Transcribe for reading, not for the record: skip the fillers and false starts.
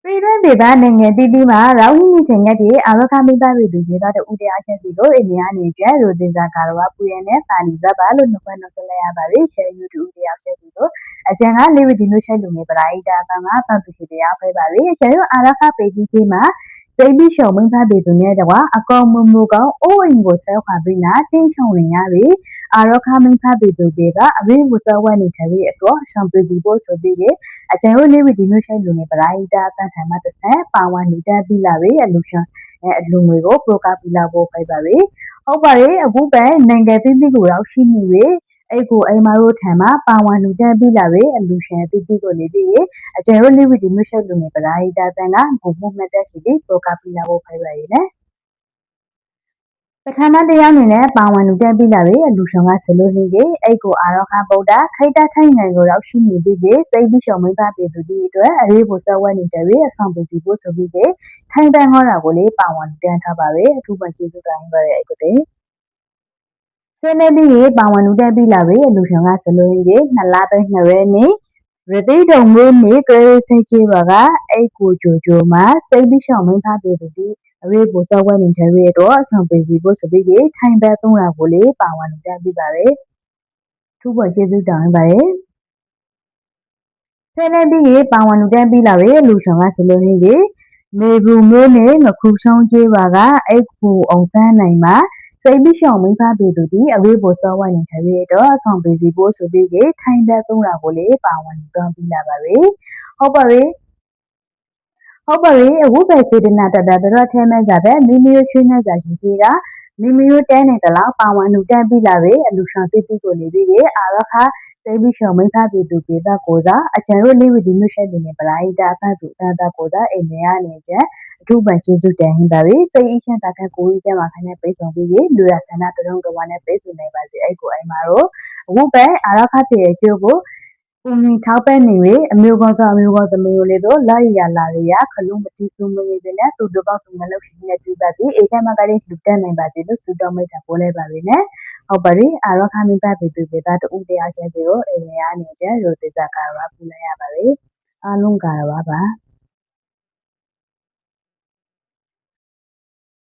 ပြည်တွင်းပြည်ပနိုင်ငံအသီးသီးမှာရောင်းရင်းမြစ်ချိန်ရက်တွေအာရခမိသားတွေသူတွေတော့ဦးတရားချက်စီလို့အိန္ဒိယနေကျရိုတင်စာကာရဝပူရနဲ့ပါလီဇပ်ပါလို့နှစ်ခွက်နှုတ်ဆက်လိုက်ရပါပြီရှယ်ယူတူဦးတရားချက်စီလို့အကျန်ကလေးဝတီမျိုးချက်လူငယ်ပရာအိတာအပန်းကပတ်သူစီတရားဖွဲပါပြီကျရိုအာရခပေကြီးကြီးမှာစိတ်ပြီးရှုံမင်းဖတ်ပေသူနဲ့တော့အကောင်မမူကောင်အိုးအိမ်ကိုဆဲခွာပြီးနာတင်းချုံဝင်ရပြီအာရခမင်းဖတ်ပေသူတွေကအရင်းဝစဝဲနေတယ်အတွက်ရှောင်ပေသူဖို့ဆိုပြီးအကျန်ရိုလေးဝတီမျိုးချက်လူငယ်ပရာအိတာအပန်းထိုင်မှာတစ်ဆက်ပါဝင်နေတဲ့ပြီးလာပြီအလူရှင်အလူငွေကိုပရိုကာပီလာဖို့ဖိုက်ပါပြီဟုတ်ပါရဲ့အခုပဲနိုင်ငံသီးသီးကိုရောက်ရှိနေပြီအဲ့ကိုအိမ်မတို့ထံမှာပါဝင်လူတက်ပြီးလာပြီအလူရှင်သီးသီးကိုနေပြီးအကျန်ရိုလေးဝတီမျိုးချက်လူငယ်ပရာအိတာအပန်းကဘုံမှုမှတ်တက်ရှိပြီးပရိုကာပီလာဖို့ဖိုက်ပါရဲ့ပထမတရားအနေနဲ့ပါဝင်လူတက်ပြီးလာပြီအလူရှင်ကဆိုလို့ရှိရင်အိတ်ကိုအာရောခဗုဒ္ဓခိတ္တထိုင်နယ်ကိုရောက်ရှိနေပြီးစိတ်ပြီးရှောင်မိသားပြည်သူတွေအတွက်အရေးပေါ်ဆက်ဝဲနေတယ်ပြီးအဆောင်ပြည်သူဖို့ဆိုပြီးထိုင်တန်းဟောတာကိုလေးပါဝင်တန်းထားပါပဲအထူးပဲကျေးဇူးတင်ပါတယ်အဲ့ကိုတဲ့ဆွေးနွေးပြီးပါဝင်လူတက်ပြီးလာပြီအလူရှင်ကဆိုလို့ရှိရင်2လပိုင်း2ရက်နေ့ရတိတုံမျိုးနေကရေစိတ်ကြီးပါကအိတ်ကိုကြိုမှာစိတ်ပြီးရှောင်မိသားပြည်သူတွေအရေးပေါ်ဆက်ဝဲနေတဲ့ရဲ့တော့အဆောင်ပြည်သူဖို့ဆိုပြီးထိုင်တန်း300ကိုလေးပါဝင်လူတက်ပြီးပါပဲထူးပဲကျေးဇူးတင်ပါတယ်ဆွေးနွေးပြီးပါဝင်လူတက်ပြီးလာပြီလူရှင်ကဆိုလို့ရှိရင်နေဘူးမျိုးနဲ့ငခုဆောင်ကြီးပါကအိတ်ကိုအောင်တန်းနိုင်မှာစိတ်ပြီးရှောင်မိသားပြည်သူတွေအဝေးပေါ်စောဝိုင်းနေတဲ့ရဲ့တော့အဆောင်ပြည်စီဖို့ဆိုပြီးထိုင်တဲ့300ကိုလေးပါဝင်တွန်းပြီးလာပါပြီဟုတ်ပါပြီဟုတ်ပါပြီအခုပဲစေတနာတတတော့ထဲမဲ့ကြပဲမိမိတို့ချွေးနေကြရှိသေးတာမိမိတို့တဲနေတလားပါဝင်လူတက်ပြီးလာပြီအလူရှင်တိတိကိုနေပြီးအာရခစိတ်ပြီးရှောင်မိသားပြည်သူတွေကိုသာအကျန်တို့လေးဝဒီမျိုးရှက်တွေနဲ့ပလာဟိတာအဖတ်သူအတာကိုသာအိမ်နေရနေတဲ့အထူးပန်ကျေးဇူးတင်ဟင်ပါပြီစိတ်အချင်းတာခက်ကိုကြီးကျမှခိုင်းတဲ့ပိတ်ဆောင်ပြီးလူရဆန္ဒတရုံတော်နဲ့ပိတ်စုံနေပါစေအဲ့ကိုအိမ်မှာတော့အခုပဲအာရခတဲ့အကျိုးကိုပုံမီထောက်ပဲနေ၍အမျိုးကောအမျိုးကောသမီးတို့လေးတို့လာရလာရခလုံးမတိစုံမရတဲ့နဲ့သူတို့ပေါင်းစုံလောက်ရှိနေတူပါသည်အေးကမကလေးလူတက်နိုင်ပါသေးလို့စုတော်မိတ်တာပို့လိုက်ပါပြီနဲ့ဟုတ်ပါပြီအာရခမိဘပြည်သူတွေတူတရားချင်းတွေကိုအိမ်ရနေတဲ့ရိုတေဇာကာရပူလိုက်ရပါပြီအားလုံးကာရပါ